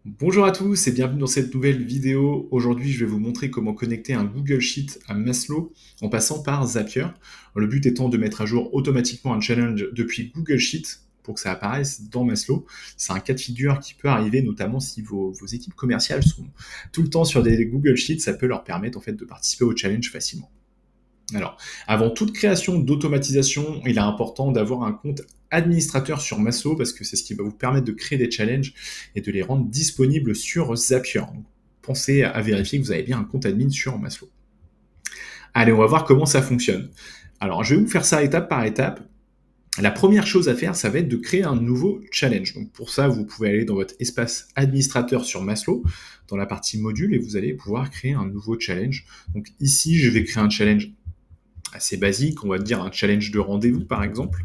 Bonjour à tous et bienvenue dans cette nouvelle vidéo. Aujourd'hui, je vais vous montrer comment connecter un Google Sheet à Maslow en passant par Zapier. Le but étant de mettre à jour automatiquement un challenge depuis Google Sheet pour que ça apparaisse dans Maslow. C'est un cas de figure qui peut arriver notamment si vos équipes commerciales sont tout le temps sur des Google Sheets. Ça peut leur permettre en fait de participer au challenge facilement. Alors, avant toute création d'automatisation, il est important d'avoir un compte administrateur sur Maslow parce que c'est ce qui va vous permettre de créer des challenges et de les rendre disponibles sur Zapier. Donc, pensez à vérifier que vous avez bien un compte admin sur Maslow. Allez, on va voir comment ça fonctionne. Alors, je vais vous faire ça étape par étape. La première chose à faire, ça va être de créer un nouveau challenge. Donc pour ça, vous pouvez aller dans votre espace administrateur sur Maslow, dans la partie module, et vous allez pouvoir créer un nouveau challenge. Donc ici, je vais créer un challenge assez basique, on va dire un challenge de rendez-vous par exemple.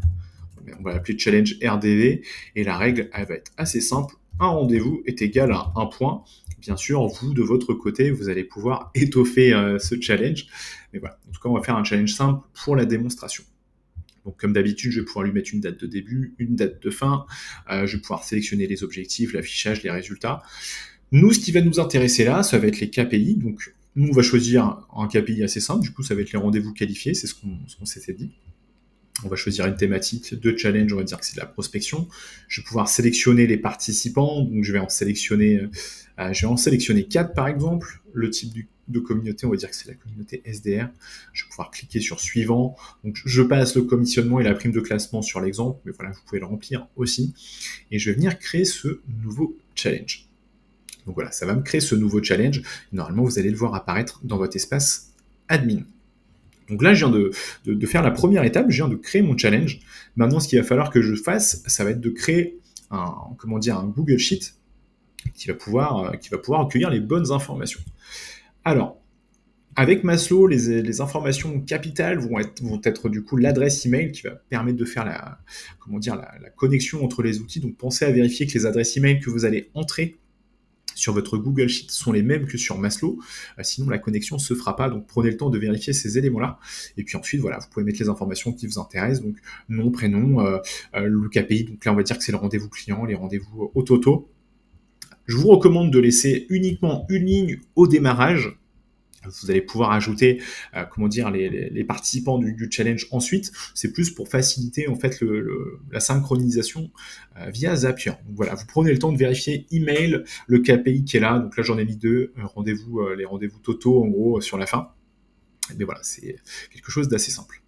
On va l'appeler challenge RDV et la règle elle va être assez simple. Un rendez-vous est égal à un point. Bien sûr, vous de votre côté, vous allez pouvoir étoffer ce challenge. Mais voilà, en tout cas, on va faire un challenge simple pour la démonstration. Donc comme d'habitude, je vais pouvoir lui mettre une date de début, une date de fin. Je vais pouvoir sélectionner les objectifs, l'affichage, les résultats. Nous, ce qui va nous intéresser là, ça va être les KPI. Donc, nous, on va choisir un KPI assez simple. Du coup, ça va être les rendez-vous qualifiés. C'est ce qu'on s'était dit. On va choisir une thématique de challenge. On va dire que c'est de la prospection. Je vais pouvoir sélectionner les participants. Donc, je vais en sélectionner 4 par exemple. Le type de communauté, on va dire que c'est la communauté SDR. Je vais pouvoir cliquer sur suivant. Donc, je passe le commissionnement et la prime de classement sur l'exemple. Mais voilà, vous pouvez le remplir aussi. Et je vais venir créer ce nouveau challenge. Donc voilà, ça va me créer ce nouveau challenge. Normalement, vous allez le voir apparaître dans votre espace admin. Donc là, je viens de faire la première étape, je viens de créer mon challenge. Maintenant, ce qu'il va falloir que je fasse, ça va être de créer un Google Sheet qui va pouvoir accueillir les bonnes informations. Alors, avec Maslow, les informations capitales vont être du coup l'adresse email qui va permettre de faire la connexion entre les outils. Donc pensez à vérifier que les adresses email que vous allez entrer sur votre Google Sheet sont les mêmes que sur Maslow, sinon la connexion ne se fera pas, donc prenez le temps de vérifier ces éléments-là, et puis ensuite, voilà, vous pouvez mettre les informations qui vous intéressent, donc nom, prénom, le KPI, donc là on va dire que c'est le rendez-vous client, les rendez-vous au toto. Je vous recommande de laisser uniquement une ligne au démarrage. Vous allez pouvoir ajouter, les participants du challenge ensuite. C'est plus pour faciliter en fait la synchronisation via Zapier. Donc voilà, vous prenez le temps de vérifier email, le KPI qui est là. Donc là, j'en ai mis 2 les rendez-vous totaux en gros sur la fin. Mais voilà, c'est quelque chose d'assez simple.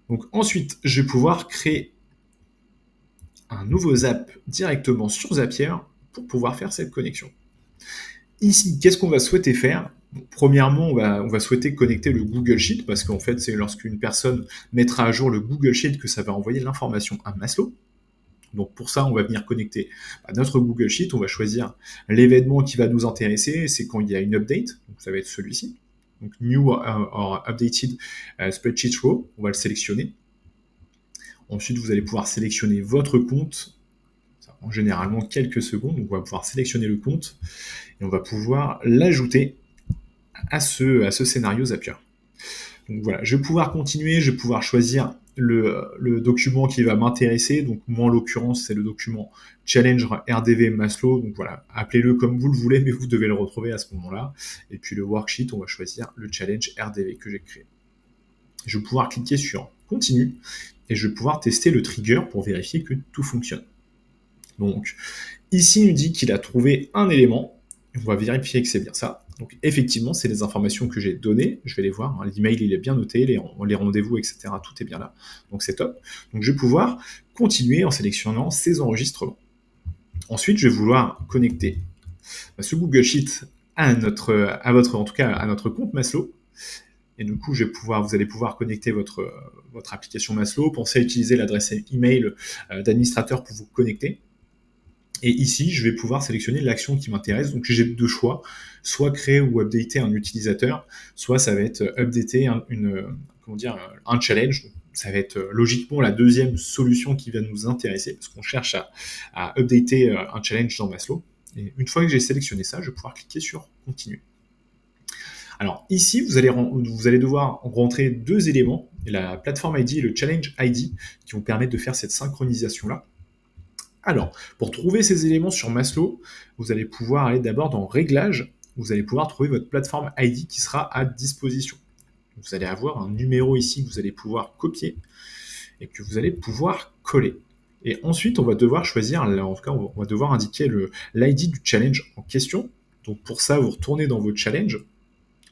Donc ensuite, je vais pouvoir créer un nouveau Zap directement sur Zapier pour pouvoir faire cette connexion. Ici, qu'est-ce qu'on va souhaiter faire? Premièrement, on va souhaiter connecter le Google Sheet parce qu'en fait, c'est lorsqu'une personne mettra à jour le Google Sheet que ça va envoyer l'information à Maslow. Donc pour ça, on va venir connecter notre Google Sheet. On va choisir l'événement qui va nous intéresser. C'est quand il y a une update. Donc ça va être celui-ci. Donc New or Updated Spreadsheet Row. On va le sélectionner. Ensuite, vous allez pouvoir sélectionner votre compte. Ça prend généralement quelques secondes. Donc on va pouvoir sélectionner le compte et on va pouvoir l'ajouter à ce scénario Zapier. Donc voilà, je vais pouvoir continuer, je vais pouvoir choisir le document qui va m'intéresser. Donc moi en l'occurrence, c'est le document Challenge RDV Maslow. Donc voilà, appelez-le comme vous le voulez, mais vous devez le retrouver à ce moment-là. Et puis le worksheet, on va choisir le Challenge RDV que j'ai créé. Je vais pouvoir cliquer sur Continue et je vais pouvoir tester le trigger pour vérifier que tout fonctionne. Donc ici, il nous dit qu'il a trouvé un élément. On va vérifier que c'est bien ça. Donc effectivement, c'est les informations que j'ai données. Je vais les voir. L'email, il est bien noté, les rendez-vous, etc. Tout est bien là. Donc c'est top. Donc je vais pouvoir continuer en sélectionnant ces enregistrements. Ensuite, je vais vouloir connecter ce Google Sheet à notre compte Maslow. Et du coup, vous allez pouvoir connecter votre application Maslow. Pensez à utiliser l'adresse email d'administrateur pour vous connecter. Et ici, je vais pouvoir sélectionner l'action qui m'intéresse. Donc, j'ai 2 choix. Soit créer ou updater un utilisateur, soit ça va être updater un challenge. Ça va être logiquement la deuxième solution qui va nous intéresser parce qu'on cherche à updater un challenge dans Maslow. Et une fois que j'ai sélectionné ça, je vais pouvoir cliquer sur Continuer. Alors ici, vous allez devoir rentrer 2 éléments, la plateforme ID et le challenge ID, qui vont permettre de faire cette synchronisation-là. Alors, pour trouver ces éléments sur Maslow, vous allez pouvoir aller d'abord dans Réglages, vous allez pouvoir trouver votre plateforme ID qui sera à disposition. Vous allez avoir un numéro ici que vous allez pouvoir copier et que vous allez pouvoir coller. Et ensuite, on va devoir choisir, en tout cas, on va devoir indiquer l'ID du challenge en question. Donc pour ça, vous retournez dans vos challenges.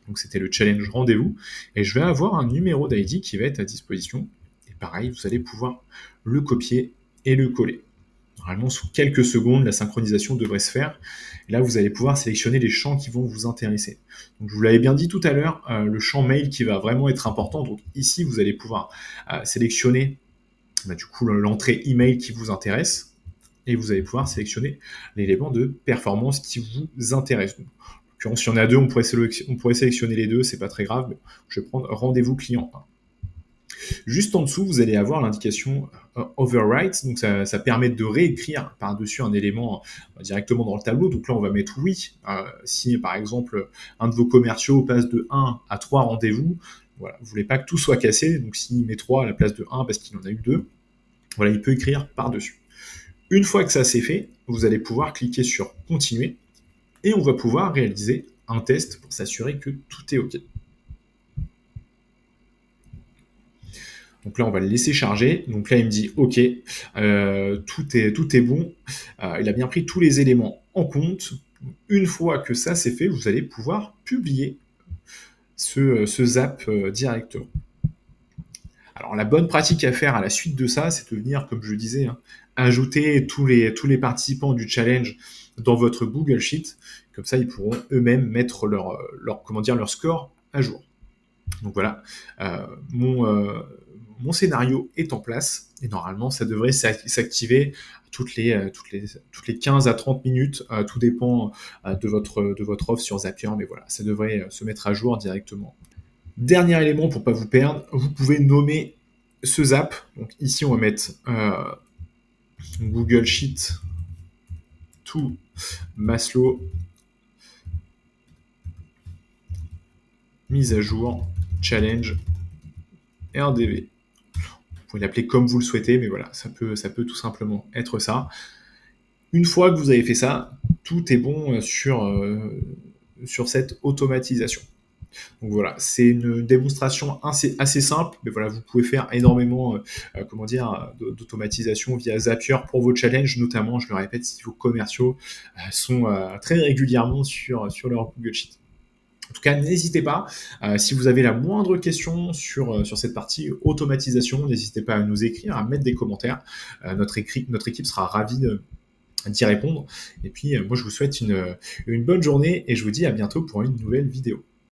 Donc c'était le challenge rendez-vous. Et je vais avoir un numéro d'ID qui va être à disposition. Et pareil, vous allez pouvoir le copier et le coller. Normalement, sous quelques secondes, la synchronisation devrait se faire. Et là, vous allez pouvoir sélectionner les champs qui vont vous intéresser. Donc, je vous l'avais bien dit tout à l'heure, le champ mail qui va vraiment être important. Donc ici, vous allez pouvoir sélectionner du coup l'entrée email qui vous intéresse. Et vous allez pouvoir sélectionner l'élément de performance qui vous intéresse. Donc, en l'occurrence, s'il y en a deux, on pourrait sélectionner les deux, c'est pas très grave. Mais je vais prendre rendez-vous client 1. Juste en dessous, vous allez avoir l'indication overwrite, donc ça permet de réécrire par-dessus un élément directement dans le tableau. Donc là, on va mettre oui. Si par exemple, un de vos commerciaux passe de 1 à 3 rendez-vous, voilà, vous ne voulez pas que tout soit cassé, donc s'il met 3 à la place de 1 parce qu'il en a eu 2, voilà, il peut écrire par-dessus. Une fois que ça c'est fait, vous allez pouvoir cliquer sur continuer et on va pouvoir réaliser un test pour s'assurer que tout est OK. Donc là, on va le laisser charger. Donc là, il me dit OK, tout est bon. Il a bien pris tous les éléments en compte. Une fois que ça c'est fait, vous allez pouvoir publier ce zap directement. Alors la bonne pratique à faire à la suite de ça, c'est de venir, comme je le disais, ajouter tous les participants du challenge dans votre Google Sheet. Comme ça, ils pourront eux-mêmes mettre leur score à jour. Donc voilà, mon scénario est en place et normalement ça devrait s'activer toutes les 15 à 30 minutes, tout dépend de votre offre sur Zapier, mais voilà, ça devrait se mettre à jour directement. Dernier élément pour ne pas vous perdre, vous pouvez nommer ce zap. Donc ici on va mettre Google Sheet to Maslow mise à jour challenge RDV. Vous pouvez l'appeler comme vous le souhaitez, mais voilà, ça peut tout simplement être ça. Une fois que vous avez fait ça, tout est bon sur cette automatisation. Donc voilà, c'est une démonstration assez simple, mais voilà, vous pouvez faire énormément d'automatisation via Zapier pour vos challenges, notamment, je le répète, si vos commerciaux sont très régulièrement sur leur Google Sheet. En tout cas, n'hésitez pas, si vous avez la moindre question sur cette partie automatisation, n'hésitez pas à nous écrire, à mettre des commentaires. Notre équipe sera ravie d'y répondre. Et puis, moi, je vous souhaite une bonne journée et je vous dis à bientôt pour une nouvelle vidéo.